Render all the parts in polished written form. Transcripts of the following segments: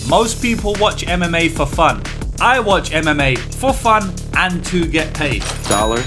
Most people watch MMA for fun. I watch MMA for fun and to get paid. Dollar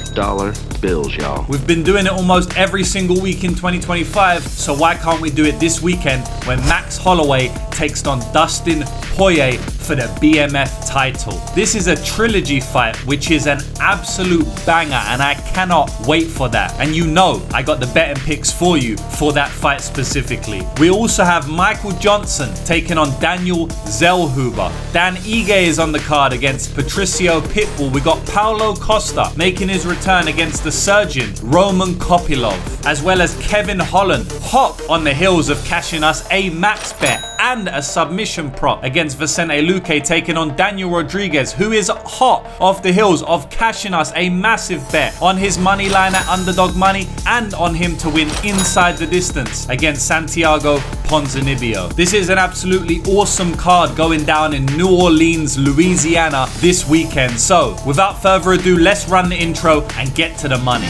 bills, y'all. We've been doing it almost every single week in 2025, so why can't we do it this weekend when Max Holloway takes on Dustin Poirier for the BMF title? This is a trilogy fight, which is an absolute banger, and I cannot wait for that. And you know I got the betting picks for you for that fight specifically. We also have Michael Johnson taking on Daniel Zellhuber. Dan Ige is on the card against Patricio Pitbull. We got Paulo Costa making his return against the surgeon Roman Kopylov, as well as Kevin Holland, hot on the heels of cashing us a max bet and a submission prop against Vicente Luque, taking on Daniel Rodriguez, who is hot off the heels of cashing us a massive bet on his money line at underdog money and on him to win inside the distance against Santiago Ponzinibbio. This is an absolutely awesome card going down in New Orleans, Louisiana this weekend. So without further ado, let's run the intro and get to the money.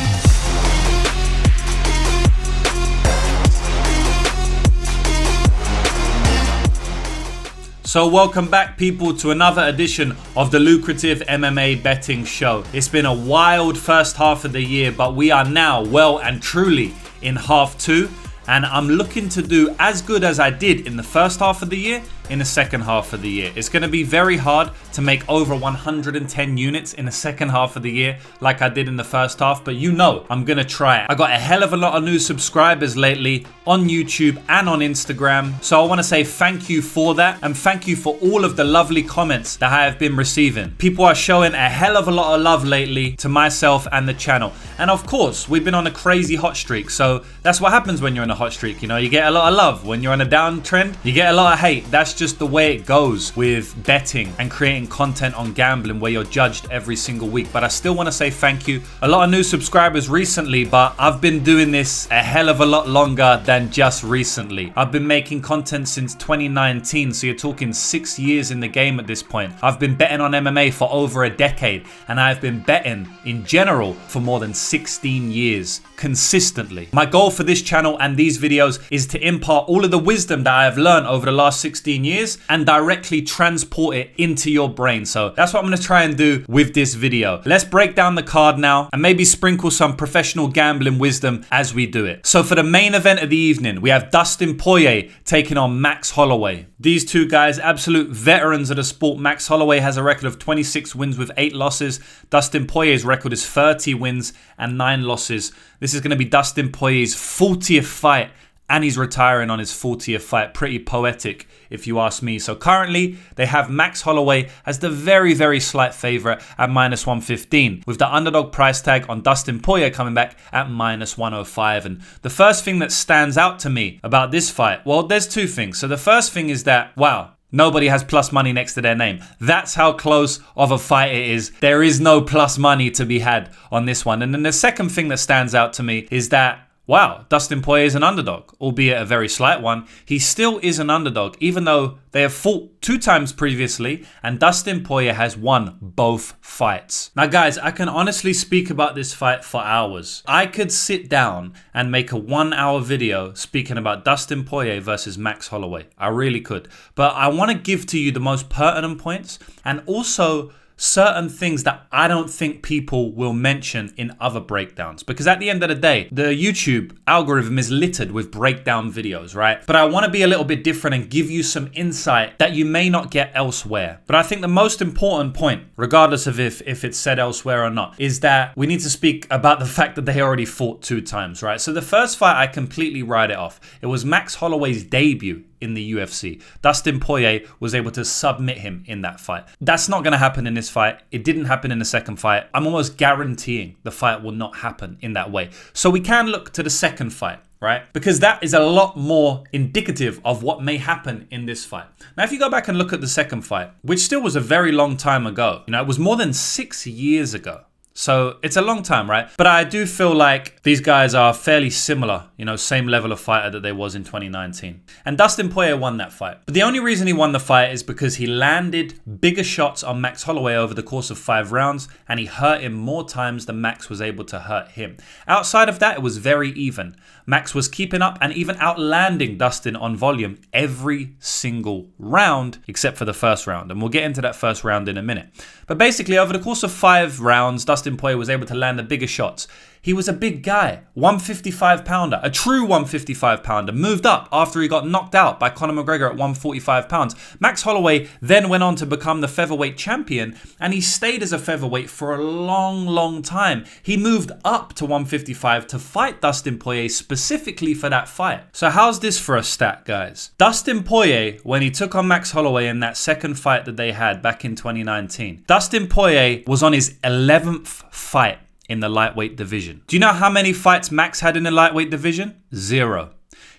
So welcome back, people, to another edition of the Lucrative MMA Betting Show. It's been a wild first half of the year, but we are now well and truly in half two, and I'm looking to do as good as I did in the first half of the year in the second half of the year. It's going to be very hard to make over 110 units in the second half of the year like I did in the first half, but you know I'm going to try it. I got a hell of a lot of new subscribers lately on YouTube and on Instagram, so I want to say thank you for that, and thank you for all of the lovely comments that I have been receiving. People are showing a hell of a lot of love lately to myself and the channel, and of course we've been on a crazy hot streak, so that's what happens when you're in a hot streak. You know, you get a lot of love. When you're on a downtrend, you get a lot of hate. That's just the way it goes with betting and creating content on gambling, where you're judged every single week. But I still want to say thank you. A lot of new subscribers recently, but I've been doing this a hell of a lot longer than just recently. I've been making content since 2019, so you're talking 6 years in the game at this point. I've been betting on MMA for over a decade, and I've been betting in general for more than 16 years consistently. My goal for this channel and these videos is to impart all of the wisdom that I have learned over the last 16 years and directly transport it into your brain. So that's what I'm going to try and do with this video. Let's break down the card now and maybe sprinkle some professional gambling wisdom as we do it. So for the main event of the evening, we have Dustin Poirier taking on Max Holloway. These two guys, absolute veterans of the sport. Max Holloway has a record of 26 wins with 8 losses. Dustin Poirier's record is 30 wins and 9 losses. This is going to be Dustin Poirier's 40th fight, and he's retiring on his 40th fight. Pretty poetic, if you ask me. So currently, they have Max Holloway as the very, very slight favorite at minus 115, with the underdog price tag on Dustin Poirier coming back at minus 105. And the first thing that stands out to me about this fight, well, there's two things. So the first thing is that, wow, nobody has plus money next to their name. That's how close of a fight it is. There is no plus money to be had on this one. And then the second thing that stands out to me is that, wow, Dustin Poirier is an underdog, albeit a very slight one. He still is an underdog, even though they have fought 2 times previously, and Dustin Poirier has won both fights. Now, guys, I can honestly speak about this fight for hours. I could sit down and make a 1-hour video speaking about Dustin Poirier versus Max Holloway. I really could. But I want to give to you the most pertinent points, and also certain things that I don't think people will mention in other breakdowns, because at the end of the day, the YouTube algorithm is littered with breakdown videos, right? But I want to be a little bit different and give you some insight that you may not get elsewhere. But I think the most important point, regardless of if it's said elsewhere or not, is that we need to speak about the fact that they already fought 2 times, right? So the first fight, I completely write it off. It was Max Holloway's debut in the UFC. Dustin Poirier was able to submit him in that fight. That's not going to happen in this fight. It didn't happen in the second fight. I'm almost guaranteeing the fight will not happen in that way. So we can look to the second fight, right? Because that is a lot more indicative of what may happen in this fight. Now, if you go back and look at the second fight, which still was a very long time ago, you know, it was more than 6 years ago. So it's a long time, right? But I do feel like these guys are fairly similar, same level of fighter that they was in 2019. And Dustin Poirier won that fight. But the only reason he won the fight is because he landed bigger shots on Max Holloway over the course of 5 rounds, and he hurt him more times than Max was able to hurt him. Outside of that, it was very even. Max was keeping up and even outlanding Dustin on volume every single round, except for the first round. And we'll get into that first round in a minute. But basically, over the course of 5 rounds, Dustin Poirier was able to land the bigger shots. He was a big guy, 155 pounder, a true 155 pounder, moved up after he got knocked out by Conor McGregor at 145 pounds. Max Holloway then went on to become the featherweight champion, and he stayed as a featherweight for a long time. He moved up to 155 to fight Dustin Poirier specifically for that fight. So how's this for a stat, guys? Dustin Poirier, when he took on Max Holloway in that second fight that they had back in 2019, Dustin Poirier was on his 11th fight in the lightweight division. Do you know how many fights Max had in the lightweight division? 0.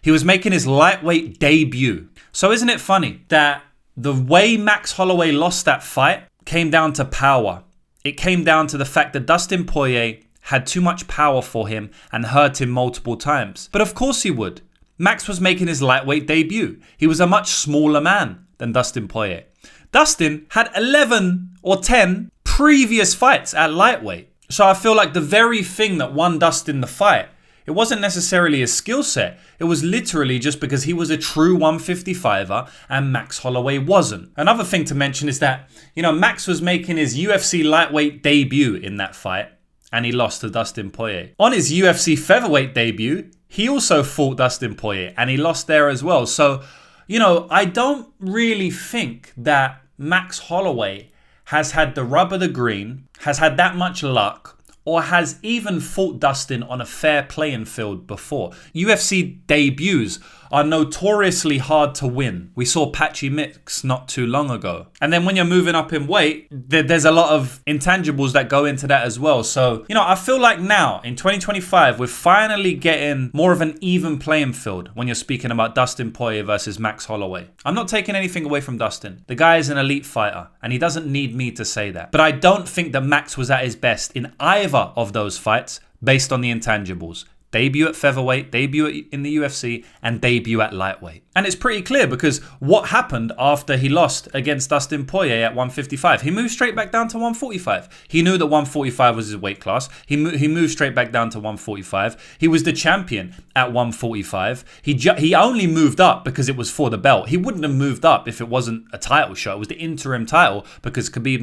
He was making his lightweight debut. So isn't it funny that the way Max Holloway lost that fight came down to power? It came down to the fact that Dustin Poirier had too much power for him and hurt him multiple times. But of course he would. Max was making his lightweight debut. He was a much smaller man than Dustin Poirier. Dustin had 11 or 10 previous fights at lightweight. So I feel like the very thing that won Dustin the fight, it wasn't necessarily his skill set. It was literally just because he was a true 155er and Max Holloway wasn't. Another thing to mention is that, Max was making his UFC lightweight debut in that fight, and he lost to Dustin Poirier. On his UFC featherweight debut, he also fought Dustin Poirier, and he lost there as well. So, I don't really think that Max Holloway has had the rub of the green, has had that much luck, or has even fought Dustin on a fair playing field before. UFC debuts are notoriously hard to win. We saw Patchy Mix not too long ago. And then when you're moving up in weight, there's a lot of intangibles that go into that as well. So, I feel like now in 2025, we're finally getting more of an even playing field when you're speaking about Dustin Poirier versus Max Holloway. I'm not taking anything away from Dustin. The guy is an elite fighter, and he doesn't need me to say that. But I don't think that Max was at his best in either of those fights based on the intangibles. Debut at featherweight, debut in the UFC, and debut at lightweight. And it's pretty clear because what happened after he lost against Dustin Poirier at 155? He moved straight back down to 145. He knew that 145 was his weight class. He moved straight back down to 145. He was the champion at 145. He only moved up because it was for the belt. He wouldn't have moved up if it wasn't a title shot. It was the interim title because Khabib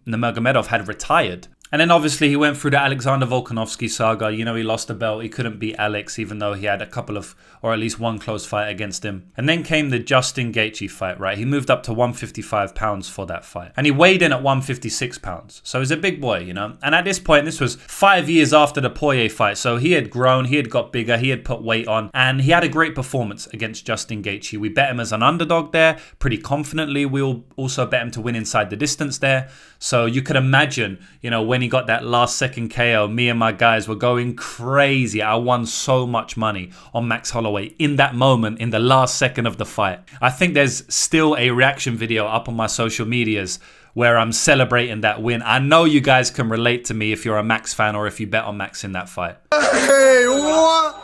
Nurmagomedov had retired. And then obviously he went through the Alexander Volkanovski saga. He lost the belt. He couldn't beat Alex, even though he had a couple of, or at least one close fight against him. And then came the Justin Gaethje fight, right? He moved up to 155 pounds for that fight. And he weighed in at 156 pounds. So he's a big boy, And at this point, this was 5 years after the Poirier fight. So he had grown, he had got bigger, he had put weight on. And he had a great performance against Justin Gaethje. We bet him as an underdog there, pretty confidently. We also bet him to win inside the distance there. So you could imagine, when he got that last second KO, me and my guys were going crazy. I won so much money on Max Holloway in that moment, in the last second of the fight. I think there's still a reaction video up on my social medias where I'm celebrating that win. I know you guys can relate to me if you're a Max fan or if you bet on Max in that fight. Hey, what?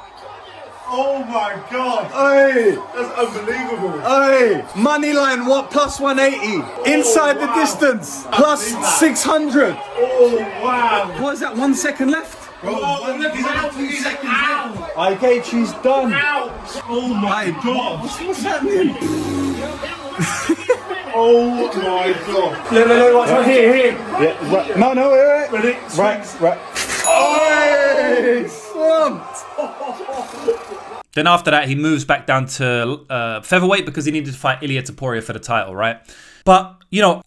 Oh my god! Hey! That's unbelievable! Hey! Money line, what? Plus 180. Inside the distance. Plus 600. Oh wow! What is that? 1 second left? Oh, look, he's out 2 seconds out! I gauge she's done. Out! Oh my god! What's happening? Oh my god! Look, watch right here. Yeah, right. No, wait. Ready? Right. Oh! Slumped! Then after that, he moves back down to featherweight because he needed to fight Ilia Topuria for the title, right? But,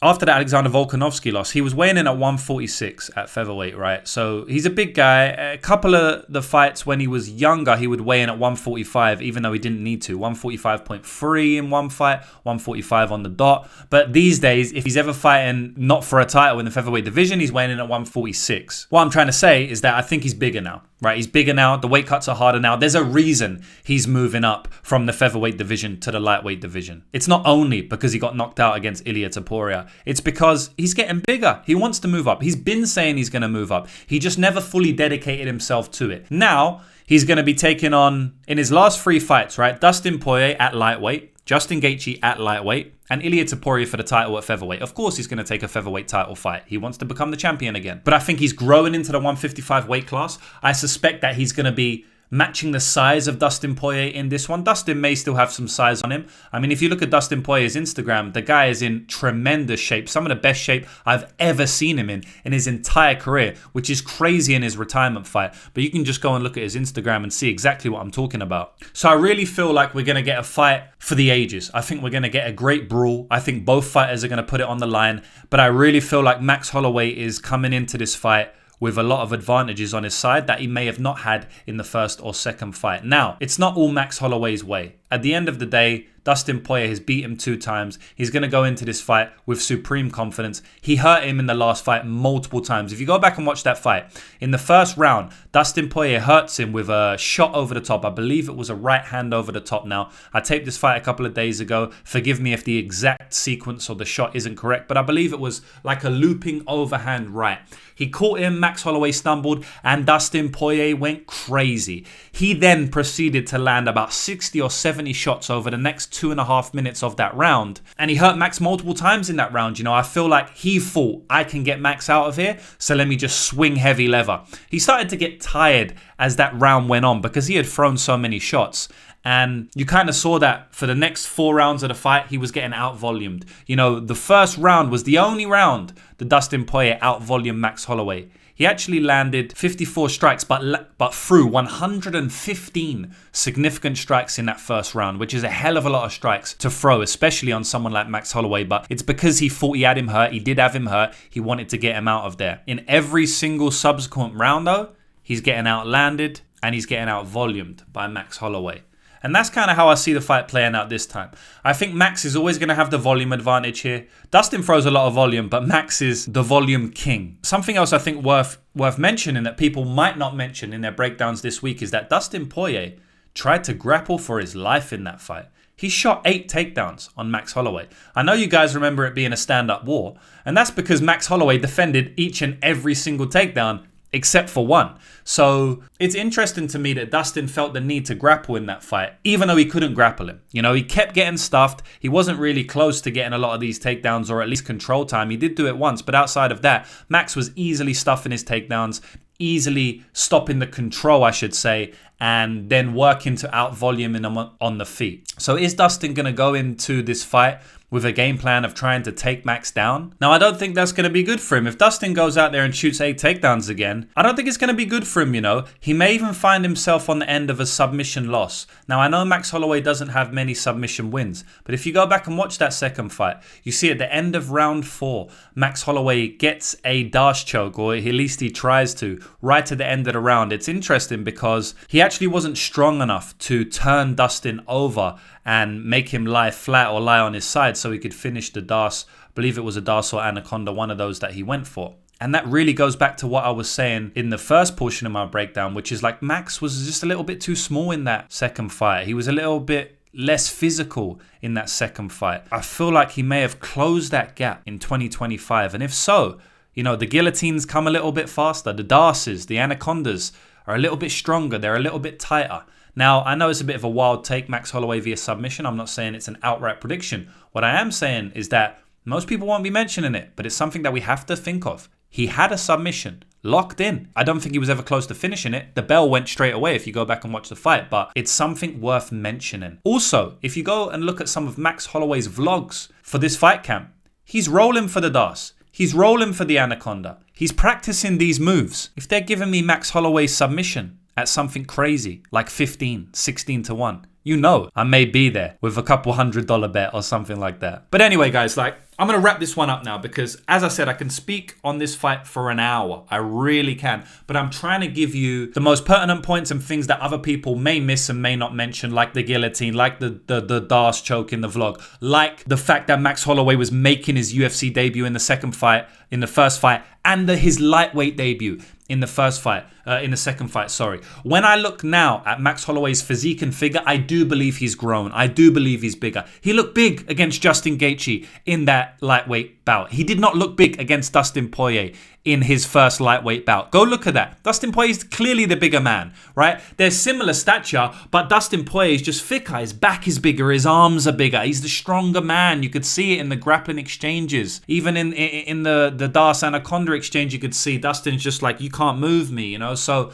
after that Alexander Volkanovski loss, he was weighing in at 146 at featherweight, right? So he's a big guy. A couple of the fights when he was younger, he would weigh in at 145, even though he didn't need to. 145.3 in one fight, 145 on the dot. But these days, if he's ever fighting not for a title in the featherweight division, he's weighing in at 146. What I'm trying to say is that I think he's bigger now, right? He's bigger now. The weight cuts are harder now. There's a reason he's moving up from the featherweight division to the lightweight division. It's not only because he got knocked out against Ilia Topuria. It's because he's getting bigger. He wants to move up. He's been saying he's going to move up. He just never fully dedicated himself to it. Now, he's going to be taking on, in his last 3 fights, right? Dustin Poirier at lightweight, Justin Gaethje at lightweight, and Ilia Topuria for the title at featherweight. Of course, he's going to take a featherweight title fight. He wants to become the champion again. But I think he's growing into the 155 weight class. I suspect that he's going to be matching the size of Dustin Poirier in this one. Dustin may still have some size on him. I mean, if you look at Dustin Poirier's Instagram, the guy is in tremendous shape. Some of the best shape I've ever seen him in his entire career, which is crazy in his retirement fight. But you can just go and look at his Instagram and see exactly what I'm talking about. So I really feel like we're going to get a fight for the ages. I think we're going to get a great brawl. I think both fighters are going to put it on the line. But I really feel like Max Holloway is coming into this fight with a lot of advantages on his side that he may have not had in the first or second fight. Now, it's not all Max Holloway's way. At the end of the day, Dustin Poirier has beat him 2 times. He's going to go into this fight with supreme confidence. He hurt him in the last fight multiple times. If you go back and watch that fight, in the first round, Dustin Poirier hurts him with a shot over the top. I believe it was a right hand over the top. Now, I taped this fight a couple of days ago. Forgive me if the exact sequence or the shot isn't correct, but I believe it was like a looping overhand right. He caught him, Max Holloway stumbled, and Dustin Poirier went crazy. He then proceeded to land about 60 or 70 shots over the next 2.5 minutes of that round. And he hurt Max multiple times in that round. You know, I feel like he thought, I can get Max out of here, so let me just swing heavy lever. He started to get tired as that round went on because he had thrown so many shots. And you kind of saw that for the next 4 rounds of the fight, he was getting out-volumed. You know, the first round was the only round that Dustin Poirier out-volumed Max Holloway. He actually landed 54 strikes, but threw 115 significant strikes in that first round, which is a hell of a lot of strikes to throw, especially on someone like Max Holloway. But it's because he thought he had him hurt. He did have him hurt. He wanted to get him out of there. In every single subsequent round, though, he's getting outlanded and he's getting out-volumed by Max Holloway. And that's kind of how I see the fight playing out this time. I think Max is always going to have the volume advantage here. Dustin throws a lot of volume, but Max is the volume king. Something else I think worth mentioning that people might not mention in their breakdowns this week is that Dustin Poirier tried to grapple for his life in that fight. He shot 8 takedowns on Max Holloway. I know you guys remember it being a stand-up war, and that's because Max Holloway defended each and every single takedown except for one. So it's interesting to me that Dustin felt the need to grapple in that fight, even though he couldn't grapple him. You know, he kept getting stuffed. He wasn't really close to getting a lot of these takedowns or at least control time. He did do it once, but outside of that, Max was easily stuffing his takedowns, easily stopping the control, I should say, and then working to out-volume him on the feet. So is Dustin going to go into this fight with a game plan of trying to take Max down? Now, I don't think that's going to be good for him. If Dustin goes out there and shoots 8 takedowns again, I don't think it's going to be good for him, you know. He may even find himself on the end of a submission loss. Now, I know Max Holloway doesn't have many submission wins, but if you go back and watch that second fight, you see at the end of round 4, Max Holloway gets a Darce choke, or at least he tries to, right at the end of the round. It's interesting because he actually wasn't strong enough to turn Dustin over and make him lie flat or lie on his side so he could finish the Darce. I believe it was a Darce or Anaconda, one of those that he went for. And that really goes back to what I was saying in the first portion of my breakdown, which is like Max was just a little bit too small in that second fight. He was a little bit less physical in that second fight. I feel like he may have closed that gap in 2025. And if so, you know, the guillotines come a little bit faster. The Darces, the Anacondas are a little bit stronger. They're a little bit tighter. Now, I know it's a bit of a wild take, Max Holloway via submission. I'm not saying it's an outright prediction. What I am saying is that most people won't be mentioning it, but it's something that we have to think of. He had a submission locked in. I don't think he was ever close to finishing it. The bell went straight away if you go back and watch the fight, but it's something worth mentioning. Also, if you go and look at some of Max Holloway's vlogs for this fight camp, he's rolling for the Darce. He's rolling for the Anaconda. He's practicing these moves. If they're giving me Max Holloway's submission at something crazy like 15, 16 to 1, you know I may be there with a couple $100 bet or something like that. But anyway, guys, like, I'm going to wrap this one up now because, as I said, I can speak on this fight for an hour. I really can. But I'm trying to give you the most pertinent points and things that other people may miss and may not mention, like the guillotine, like the Darce choke in the vlog, like the fact that Max Holloway was making his UFC debut in the second fight, in the first fight, and his lightweight debut. in the second fight, sorry. When I look now at Max Holloway's physique and figure, I do believe he's grown. I do believe he's bigger. He looked big against Justin Gaethje in that lightweight bout. He did not look big against Dustin Poirier in his first lightweight bout. Go look at that. Dustin Poirier is clearly the bigger man, right? They're similar stature, but Dustin Poirier is just thicker. His back is bigger. His arms are bigger. He's the stronger man. You could see it in the grappling exchanges. Even in the Das Anaconda exchange, you could see Dustin's just like, you can't move me, you know? So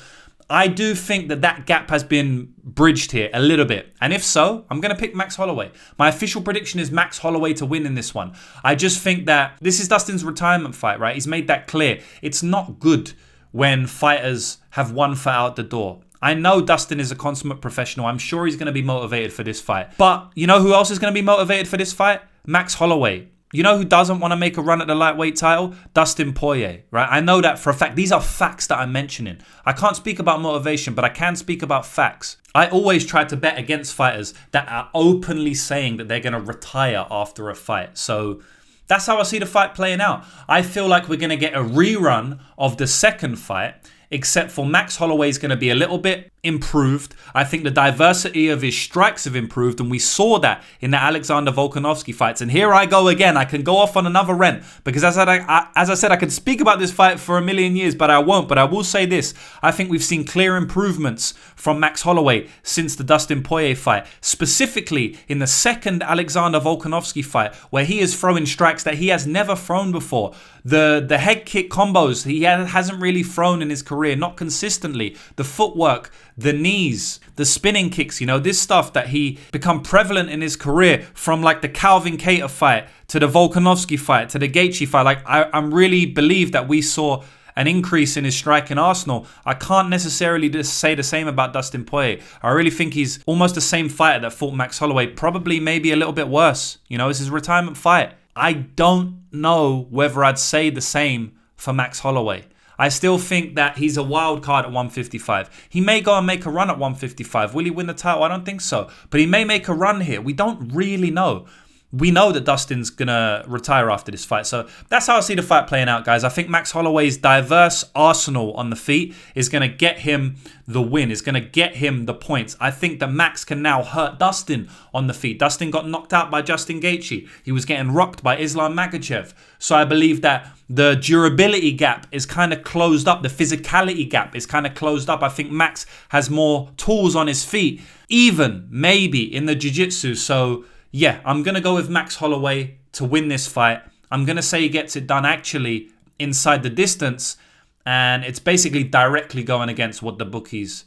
I do think that gap has been bridged here a little bit. And if so, I'm going to pick Max Holloway. My official prediction is Max Holloway to win in this one. I just think that this is Dustin's retirement fight, right? He's made that clear. It's not good when fighters have one fight out the door. I know Dustin is a consummate professional. I'm sure he's going to be motivated for this fight. But you know who else is going to be motivated for this fight? Max Holloway. You know who doesn't want to make a run at the lightweight title? Dustin Poirier, right? I know that for a fact. These are facts that I'm mentioning. I can't speak about motivation, but I can speak about facts. I always try to bet against fighters that are openly saying that they're going to retire after a fight. So that's how I see the fight playing out. I feel like we're going to get a rerun of the second fight, except for Max Holloway is going to be a little bit improved. I think the diversity of his strikes have improved, and we saw that in the Alexander Volkanovski fights. And here I go again. I can go off on another rant because as I said, I could speak about this fight for a million years, but I won't. But I will say this. I think we've seen clear improvements from Max Holloway since the Dustin Poirier fight, specifically in the second Alexander Volkanovski fight, where he is throwing strikes that he has never thrown before. The head kick combos he hasn't really thrown in his career, not consistently. The footwork, the knees, the spinning kicks, you know, this stuff that he become prevalent in his career, from like the Calvin Kattar fight to the Volkanovski fight to the Gaethje fight. Like I really believe that we saw an increase in his striking arsenal. I can't necessarily just say the same about Dustin Poirier. I really think he's almost the same fighter that fought Max Holloway, probably maybe a little bit worse. You know, it's his retirement fight. I don't know whether I'd say the same for Max Holloway. I still think that he's a wild card at 155. He may go and make a run at 155. Will he win the title? I don't think so. But he may make a run here. We don't really know. We know that Dustin's going to retire after this fight. So that's how I see the fight playing out, guys. I think Max Holloway's diverse arsenal on the feet is going to get him the win. Is going to get him the points. I think that Max can now hurt Dustin on the feet. Dustin got knocked out by Justin Gaethje. He was getting rocked by Islam Makhachev. So I believe that the durability gap is kind of closed up. The physicality gap is kind of closed up. I think Max has more tools on his feet, even maybe in the jiu-jitsu. So yeah, I'm going to go with Max Holloway to win this fight. I'm going to say he gets it done actually inside the distance. And it's basically directly going against what the bookies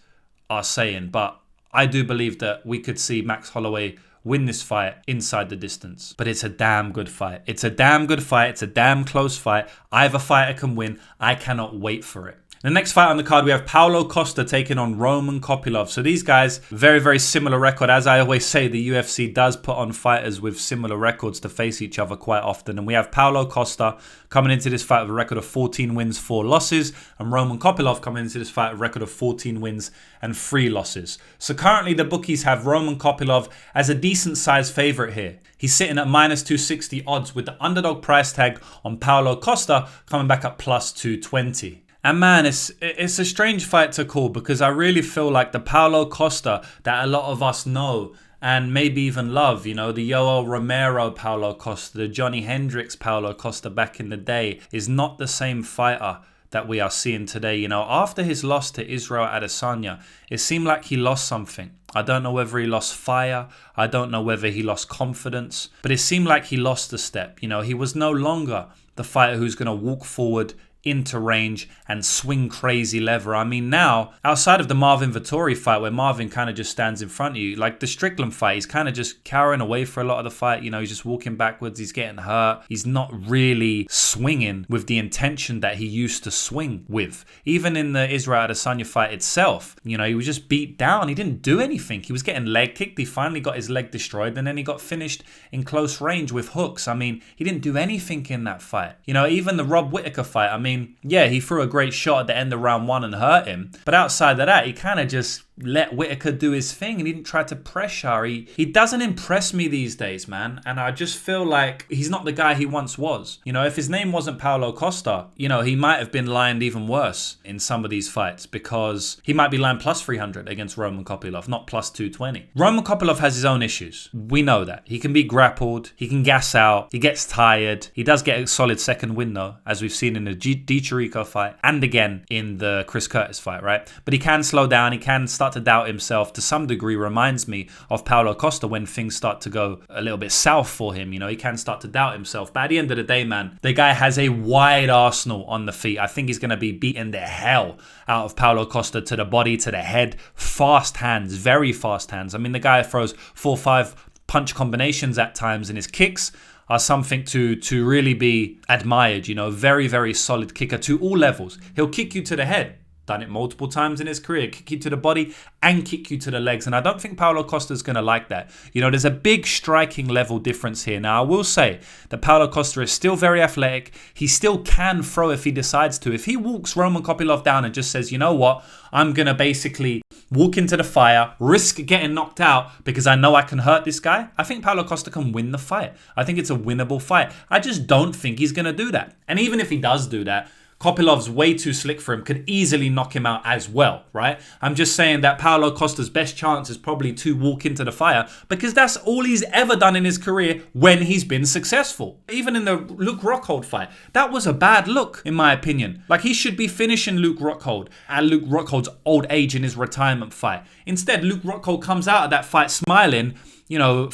are saying. But I do believe that we could see Max Holloway win this fight inside the distance. But it's a damn good fight. It's a damn good fight. It's a damn close fight. Either fighter can win. I cannot wait for it. The next fight on the card, we have Paulo Costa taking on Roman Kopylov. So these guys, very, very similar record. As I always say, the UFC does put on fighters with similar records to face each other quite often. And we have Paulo Costa coming into this fight with a record of 14 wins, 4 losses. And Roman Kopylov coming into this fight with a record of 14 wins and 3 losses. So currently the bookies have Roman Kopylov as a decent sized favorite here. He's sitting at minus 260 odds with the underdog price tag on Paulo Costa coming back at plus 220. And man, it's a strange fight to call because I really feel like the Paulo Costa that a lot of us know and maybe even love, you know, the Yoel Romero Paulo Costa, the Johnny Hendricks Paulo Costa back in the day, is not the same fighter that we are seeing today. You know, after his loss to Israel Adesanya, it seemed like he lost something. I don't know whether he lost fire. I don't know whether he lost confidence, but it seemed like he lost a step. You know, he was no longer the fighter who's going to walk forward into range and swing crazy lever. I mean, now, outside of the Marvin Vettori fight where Marvin kind of just stands in front of you, like the Strickland fight, he's kind of just cowering away for a lot of the fight. You know, he's just walking backwards. He's getting hurt. He's not really swinging with the intention that he used to swing with. Even in the Israel Adesanya fight itself, you know, he was just beat down. He didn't do anything. He was getting leg kicked. He finally got his leg destroyed and then he got finished in close range with hooks. I mean, he didn't do anything in that fight. You know, even the Rob Whittaker fight, I mean, mean, yeah, he threw a great shot at the end of round 1 and hurt him. But outside of that, he kind of just let Whittaker do his thing and he didn't try to pressure. He doesn't impress me these days, man. And I just feel like he's not the guy he once was. You know, if his name wasn't Paulo Costa, you know, he might have been lined even worse in some of these fights because he might be lined plus 300 against Roman Kopylov, not plus 220. Roman Kopylov has his own issues. We know that. He can be grappled. He can gas out. He gets tired. He does get a solid second win though, as we've seen in the Di fight and again in the Chris Curtis fight, right? But he can slow down. He can start to doubt himself to some degree. Reminds me of Paulo Costa when things start to go a little bit south for him. You know, he can start to doubt himself. But at the end of the day, man, the guy has a wide arsenal on the feet. I think he's going to be beating the hell out of Paulo Costa to the body, to the head. Fast hands, very fast hands. I mean, the guy throws 4-5 punch combinations at times, and his kicks are something to really be admired. You know, very, very solid kicker to all levels. He'll kick you to the head. Done it multiple times in his career. Kick you to the body and kick you to the legs. And I don't think Paulo Costa's going to like that. You know, there's a big striking level difference here. Now, I will say that Paulo Costa is still very athletic. He still can throw if he decides to. If he walks Roman Kopylov down and just says, you know what, I'm going to basically walk into the fire, risk getting knocked out because I know I can hurt this guy, I think Paulo Costa can win the fight. I think it's a winnable fight. I just don't think he's going to do that. And even if he does do that, Kopylov's way too slick for him, could easily knock him out as well, right? I'm just saying that Paulo Costa's best chance is probably to walk into the fire because that's all he's ever done in his career when he's been successful. Even in the Luke Rockhold fight, that was a bad look, in my opinion. Like, he should be finishing Luke Rockhold at Luke Rockhold's old age in his retirement fight. Instead, Luke Rockhold comes out of that fight smiling, you know,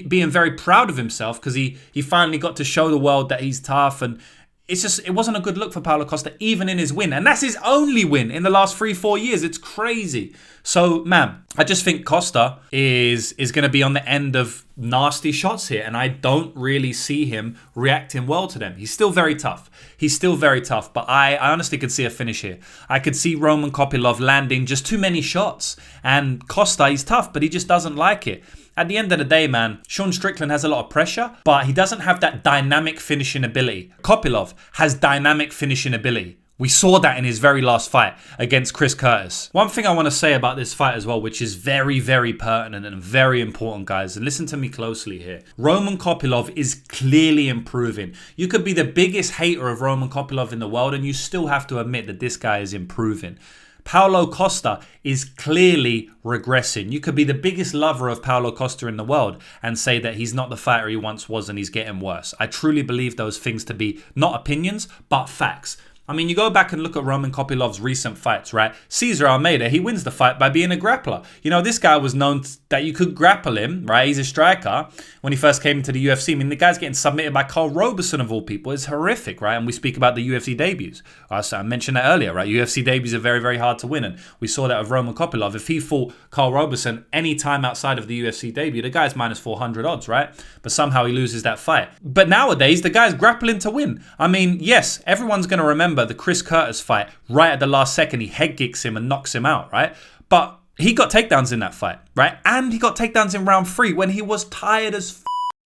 being very proud of himself because he finally got to show the world that he's tough. And it wasn't a good look for Paulo Costa, even in his win. And that's his only win in the last 3-4 years. It's crazy. So, man, I just think Costa is going to be on the end of nasty shots here. And I don't really see him reacting well to them. He's still very tough. But I honestly could see a finish here. I could see Roman Kopylov landing just too many shots. And Costa, he's tough, but he just doesn't like it. At the end of the day, man, Sean Strickland has a lot of pressure, but he doesn't have that dynamic finishing ability. Kopylov has dynamic finishing ability. We saw that in his very last fight against Chris Curtis. One thing I want to say about this fight as well, which is very, very pertinent and very important, guys, and listen to me closely here. Roman Kopylov is clearly improving. You could be the biggest hater of Roman Kopylov in the world, and you still have to admit that this guy is improving. Paulo Costa is clearly regressing. You could be the biggest lover of Paulo Costa in the world and say that he's not the fighter he once was and he's getting worse. I truly believe those things to be not opinions, but facts. I mean, you go back and look at Roman Kopylov's recent fights, right? Cesar Almeida, he wins the fight by being a grappler. You know, this guy was known that you could grapple him, right? He's a striker. When he first came into the UFC, I mean, the guy's getting submitted by Carl Roberson of all people. It's horrific, right? And we speak about the UFC debuts. So I mentioned that earlier, right? UFC debuts are very, very hard to win. And we saw that with Roman Kopylov. If he fought Carl Roberson any time outside of the UFC debut, the guy's minus 400 odds, right? But somehow he loses that fight. But nowadays, the guy's grappling to win. I mean, yes, everyone's going to remember the Chris Curtis fight. Right at the last second, he head kicks him and knocks him out, right? But he got takedowns in that fight, right? And he got takedowns in round 3 when he was tired as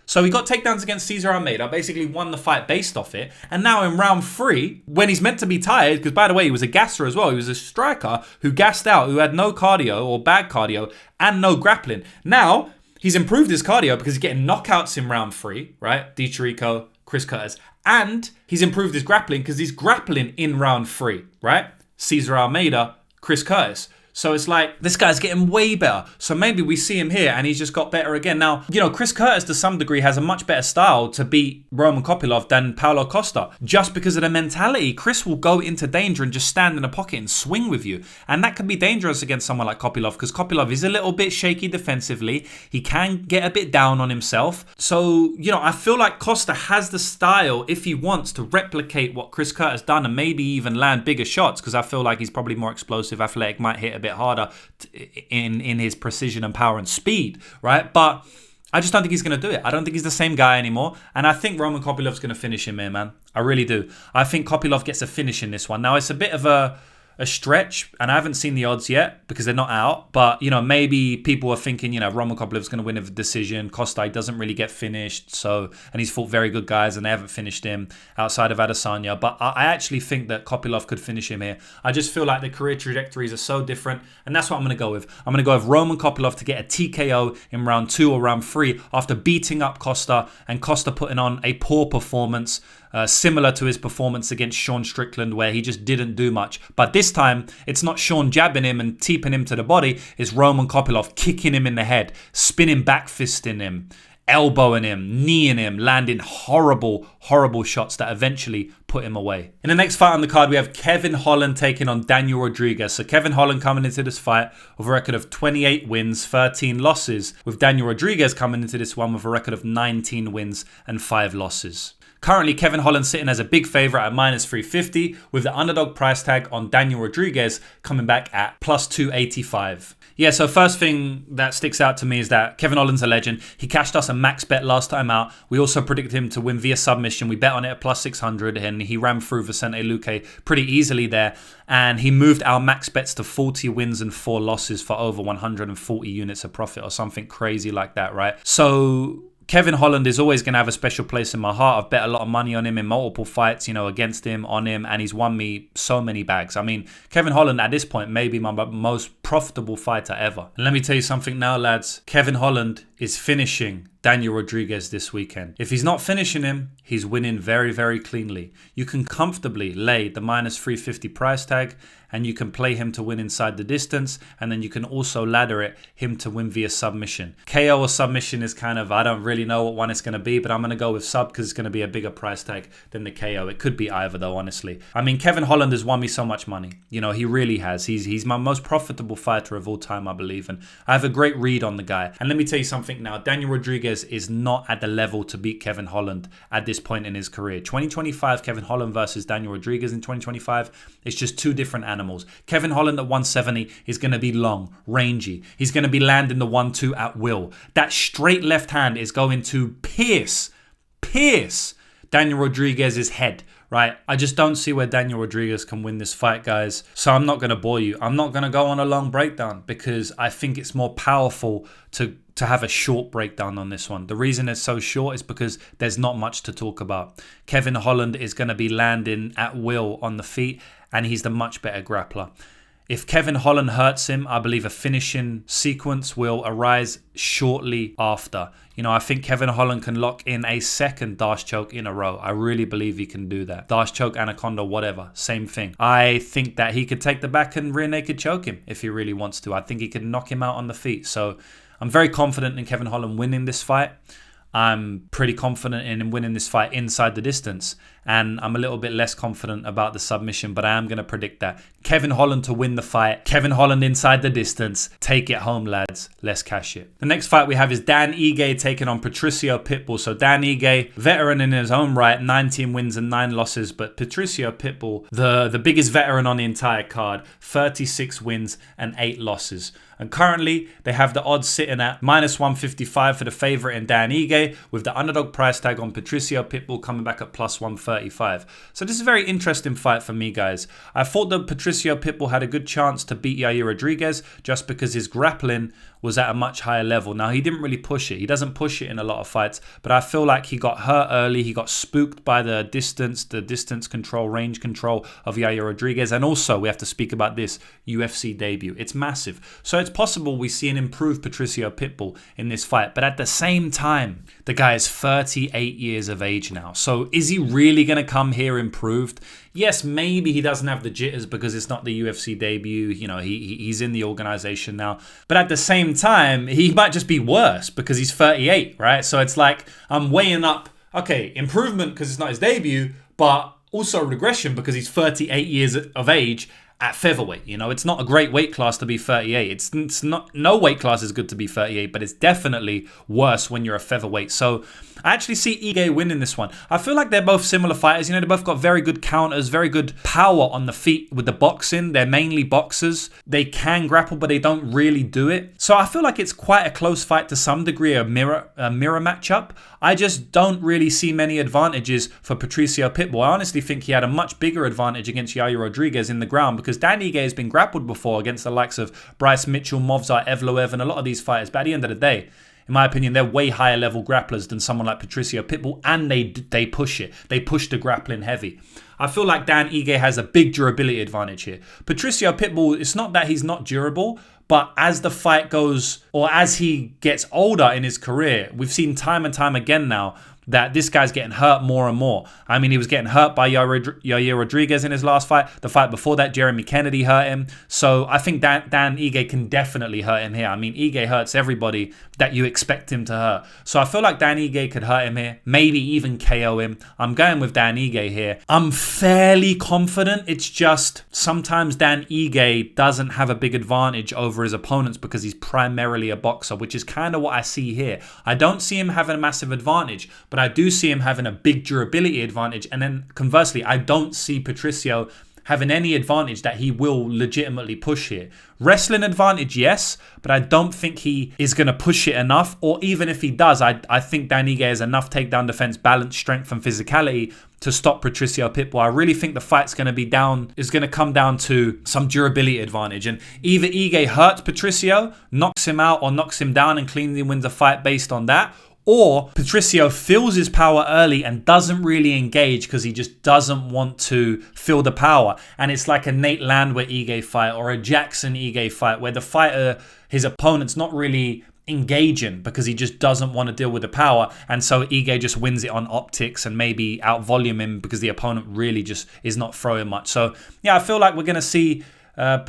So he got takedowns against Cesar Almeida, basically won the fight based off it. And now in round 3, when he's meant to be tired, because by the way, he was a gasser as well. He was a striker who gassed out, who had no cardio or bad cardio and no grappling. Now, he's improved his cardio because he's getting knockouts in round 3, right? Di Chirico, Chris Curtis. And he's improved his grappling because he's grappling in round 3, right? Cesar Almeida, Chris Curtis. So it's like, this guy's getting way better. So maybe we see him here and he's just got better again. Now, you know, Chris Curtis to some degree has a much better style to beat Roman Kopylov than Paulo Costa. Just because of the mentality, Chris will go into danger and just stand in a pocket and swing with you. And that can be dangerous against someone like Kopylov because Kopylov is a little bit shaky defensively. He can get a bit down on himself. So, you know, I feel like Costa has the style, if he wants, to replicate what Chris Curtis done and maybe even land bigger shots because I feel like he's probably more explosive, athletic, might hit a bit harder in his precision and power and speed, right? But I just don't think he's going to do it. I don't think he's the same guy anymore. And I think Roman Kopylov's going to finish him here, man. I really do. I think Kopylov gets a finish in this one. Now, it's a bit of a a stretch, and I haven't seen the odds yet because they're not out, but maybe people are thinking Roman Kopylov's going to win a decision. Costa doesn't really get finished, and he's fought very good guys and they haven't finished him outside of Adesanya, but I actually think that Kopylov could finish him here. I just feel like the career trajectories are so different, and that's what I'm going to go with. I'm going to go with Roman Kopylov to get a TKO in round 2 or round 3 after beating up Costa, and Costa putting on a poor performance, similar to his performance against Sean Strickland, where he just didn't do much. But this time, it's not Sean jabbing him and teeping him to the body. It's Roman Kopylov kicking him in the head, spinning back fisting him, elbowing him, kneeing him, landing horrible, horrible shots that eventually put him away. In the next fight on the card, we have Kevin Holland taking on Daniel Rodriguez. So Kevin Holland coming into this fight with a record of 28 wins, 13 losses, with Daniel Rodriguez coming into this one with a record of 19 wins and 5 losses. Currently, Kevin Holland sitting as a big favourite at minus 350, with the underdog price tag on Daniel Rodriguez coming back at plus 285. Yeah, so first thing that sticks out to me is that Kevin Holland's a legend. He cashed us a max bet last time out. We also predicted him to win via submission. We bet on it at plus 600, and he ran through Vicente Luque pretty easily there. And he moved our max bets to 40 wins and 4 losses for over 140 units of profit or something crazy like that, right? So Kevin Holland is always going to have a special place in my heart. I've bet a lot of money on him in multiple fights, against him, on him, and he's won me so many bags. I mean, Kevin Holland at this point may be my most profitable fighter ever. And let me tell you something now, lads. Kevin Holland is finishing Daniel Rodriguez this weekend. If he's not finishing him, he's winning very, very cleanly. You can comfortably lay the minus 350 price tag, and you can play him to win inside the distance, and then you can also ladder it him to win via submission. KO or submission is kind of, I don't really know what one it's going to be, but I'm going to go with sub because it's going to be a bigger price tag than the KO. It could be either though, honestly. I mean, Kevin Holland has won me so much money. He really has. He's my most profitable fighter of all time, I believe, and I have a great read on the guy. And let me tell you something now, Daniel Rodriguez is not at the level to beat Kevin Holland at this point in his career. 2025, Kevin Holland versus Daniel Rodriguez in 2025, it's just two different animals. Kevin Holland at 170 is going to be long, rangy. He's going to be landing the 1-2 at will. That straight left hand is going to pierce Daniel Rodriguez's head, right? I just don't see where Daniel Rodriguez can win this fight, guys. So I'm not going to bore you. I'm not going to go on a long breakdown because I think it's more powerful to have a short breakdown on this one. The reason it's so short is because there's not much to talk about. Kevin Holland is going to be landing at will on the feet, and he's the much better grappler. If Kevin Holland hurts him, I believe a finishing sequence will arise shortly after. I think Kevin Holland can lock in a second Dash choke in a row. I really believe he can do that. Dash choke, anaconda, whatever, same thing. I think that he could take the back and rear naked choke him if he really wants to. I think he could knock him out on the feet. So I'm very confident in Kevin Holland winning this fight. I'm pretty confident in him winning this fight inside the distance, and I'm a little bit less confident about the submission, but I am going to predict that. Kevin Holland to win the fight. Kevin Holland inside the distance. Take it home, lads. Let's cash it. The next fight we have is Dan Ige taking on Patricio Pitbull. So Dan Ige, veteran in his own right, 19 wins and 9 losses, but Patricio Pitbull, the biggest veteran on the entire card, 36 wins and 8 losses. And currently, they have the odds sitting at minus 155 for the favourite in Dan Ige, with the underdog price tag on Patricio Pitbull coming back at plus 135. So this is a very interesting fight for me, guys. I thought that Patricio Pitbull had a good chance to beat Yair Rodriguez just because his grappling was at a much higher level. Now, he didn't really push it. He doesn't push it in a lot of fights, but I feel like he got hurt early. He got spooked by the distance control, range control of Yair Rodriguez. And also, we have to speak about this UFC debut. It's massive. So it's possible we see an improved Patricio Pitbull in this fight. But at the same time, the guy is 38 years of age now. So is he really going to come here improved? Yes, maybe he doesn't have the jitters because it's not the UFC debut. He's in the organization now. But at the same time, he might just be worse because he's 38, right? So it's like I'm weighing up, okay, improvement because it's not his debut, but also regression because he's 38 years of age at featherweight. It's not a great weight class to be 38. It's not, no weight class is good to be 38, but it's definitely worse when you're a featherweight. So I actually see Ige winning this one. I feel like they're both similar fighters. They both got very good counters, very good power on the feet with the boxing. They're mainly boxers. They can grapple, but they don't really do it. So I feel like it's quite a close fight to some degree, a mirror matchup. I just don't really see many advantages for Patricio Pitbull. I honestly think he had a much bigger advantage against Yair Rodriguez in the ground because Dan Ige has been grappled before against the likes of Bryce Mitchell, Movsar Evloev, and a lot of these fighters. But at the end of the day, in my opinion, they're way higher level grapplers than someone like Patricio Pitbull, and they push it. They push the grappling heavy. I feel like Dan Ige has a big durability advantage here. Patricio Pitbull, it's not that he's not durable, but as the fight goes, or as he gets older in his career, we've seen time and time again now that this guy's getting hurt more and more. I mean, he was getting hurt by Yair Rodriguez in his last fight. The fight before that, Jeremy Kennedy hurt him. So I think Dan Ige can definitely hurt him here. I mean, Ige hurts everybody that you expect him to hurt. So I feel like Dan Ige could hurt him here, maybe even KO him. I'm going with Dan Ige here. I'm fairly confident. It's just sometimes Dan Ige doesn't have a big advantage over his opponents because he's primarily a boxer, which is kind of what I see here. I don't see him having a massive advantage, but I do see him having a big durability advantage. And then conversely, I don't see Patricio having any advantage that he will legitimately push here. Wrestling advantage, yes, but I don't think he is going to push it enough. Or even if he does, I think Dan Ige has enough takedown defense, balance, strength, and physicality to stop Patricio Pitbull. I really think the fight's going to come down to some durability advantage. And either Ige hurts Patricio, knocks him out, or knocks him down and cleanly wins the fight based on that. Or Patricio feels his power early and doesn't really engage because he just doesn't want to feel the power. And it's like a Nate Landwehr Ige fight or a Jackson Ige fight where the fighter, his opponent's not really engaging because he just doesn't want to deal with the power. And so Ige just wins it on optics and maybe out-volume him because the opponent really just is not throwing much. So yeah, I feel like we're going to see a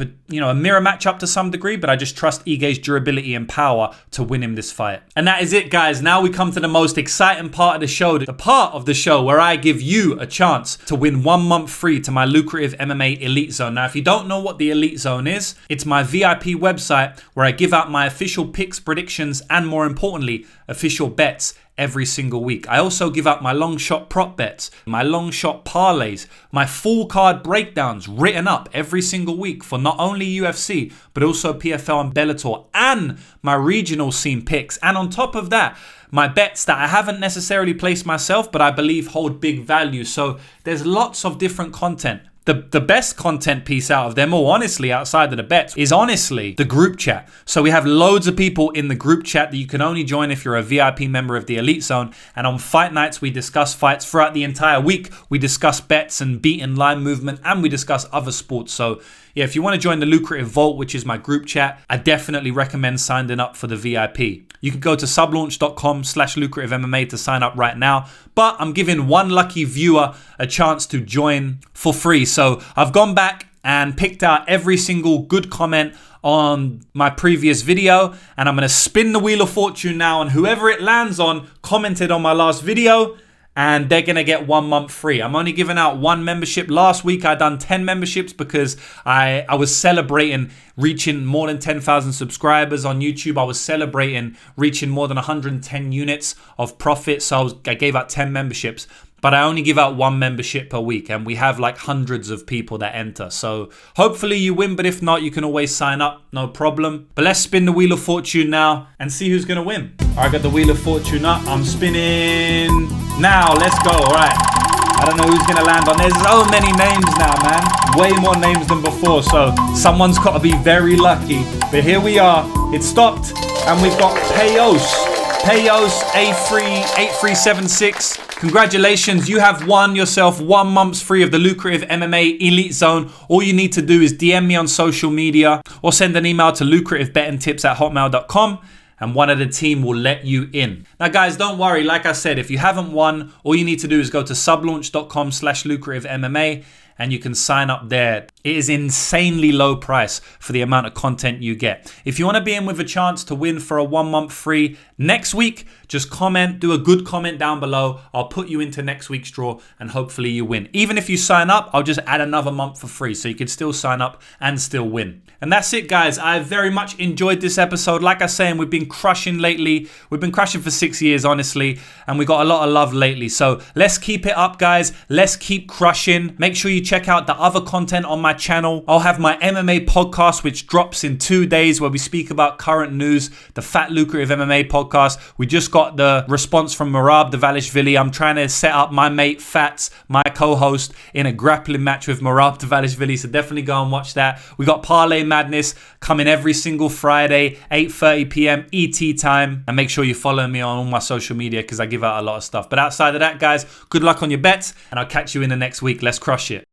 mirror matchup to some degree, but I just trust Ige's durability and power to win him this fight. And that is it, guys. Now we come to the most exciting part of the show, the part of the show where I give you a chance to win 1 month free to my Lucrative MMA Elite Zone. Now, if you don't know what the Elite Zone is, it's my VIP website where I give out my official picks, predictions, and more importantly, official bets every single week. I also give out my long shot prop bets, my long shot parlays, my full card breakdowns written up every single week for not only UFC, but also PFL and Bellator, and my regional scene picks. And on top of that, my bets that I haven't necessarily placed myself, but I believe hold big value. So there's lots of different content. The best content piece out of them all, honestly, outside of the bets, is honestly the group chat. So we have loads of people in the group chat that you can only join if you're a VIP member of the Elite Zone. And on fight nights, we discuss fights throughout the entire week. We discuss bets and beating line movement, and we discuss other sports. So yeah, if you want to join the Lucrative Vault, which is my group chat, I definitely recommend signing up for the VIP. You can go to sublaunch.com/lucrativemma to sign up right now. But I'm giving one lucky viewer a chance to join for free. So I've gone back and picked out every single good comment on my previous video, and I'm going to spin the Wheel of Fortune now, and whoever it lands on commented on my last video, and they're going to get 1 month free. I'm only giving out one membership. Last week I done 10 memberships because I was celebrating reaching more than 10,000 subscribers on YouTube. I was celebrating reaching more than 110 units of profit. So I gave out 10 memberships, but I only give out one membership per week, and we have like hundreds of people that enter. So hopefully you win, but if not, you can always sign up, no problem. But let's spin the Wheel of Fortune now and see who's gonna win. I got the Wheel of Fortune up. I'm spinning now. Let's go. All right. I don't know who's gonna land on. There's so many names now, man. Way more names than before. So someone's got to be very lucky. But here we are. It stopped, and we've got Payos A38376. Congratulations, you have won yourself 1 month free of the Lucrative MMA Elite Zone. All you need to do is DM me on social media or send an email to lucrativebettingtips@hotmail.com, and one of the team will let you in. Now guys, don't worry. Like I said, if you haven't won, all you need to do is go to sublaunch.com/lucrativemma and you can sign up there. It is insanely low price for the amount of content you get. If you want to be in with a chance to win for a 1 month free next week, just comment, do a good comment down below. I'll put you into next week's draw and hopefully you win. Even if you sign up, I'll just add another month for free so you can still sign up and still win. And that's it, guys. I very much enjoyed this episode. Like I was saying, we've been crushing lately. We've been crushing for 6 years, honestly, and we got a lot of love lately. So let's keep it up, guys. Let's keep crushing. Make sure you check out the other content on my channel. I'll have my MMA podcast, which drops in 2 days, where we speak about current news, the Fat Lucrative MMA podcast. We just got the response from Merab Dvalishvili. I'm trying to set up my mate Fats, my co-host, in a grappling match with Merab Dvalishvili, so definitely go and watch that. We got Parlay Madness coming every single Friday, 8:30 p.m. ET time. And make sure you follow me on all my social media because I give out a lot of stuff. But outside of that, guys, good luck on your bets, and I'll catch you in the next week. Let's crush it.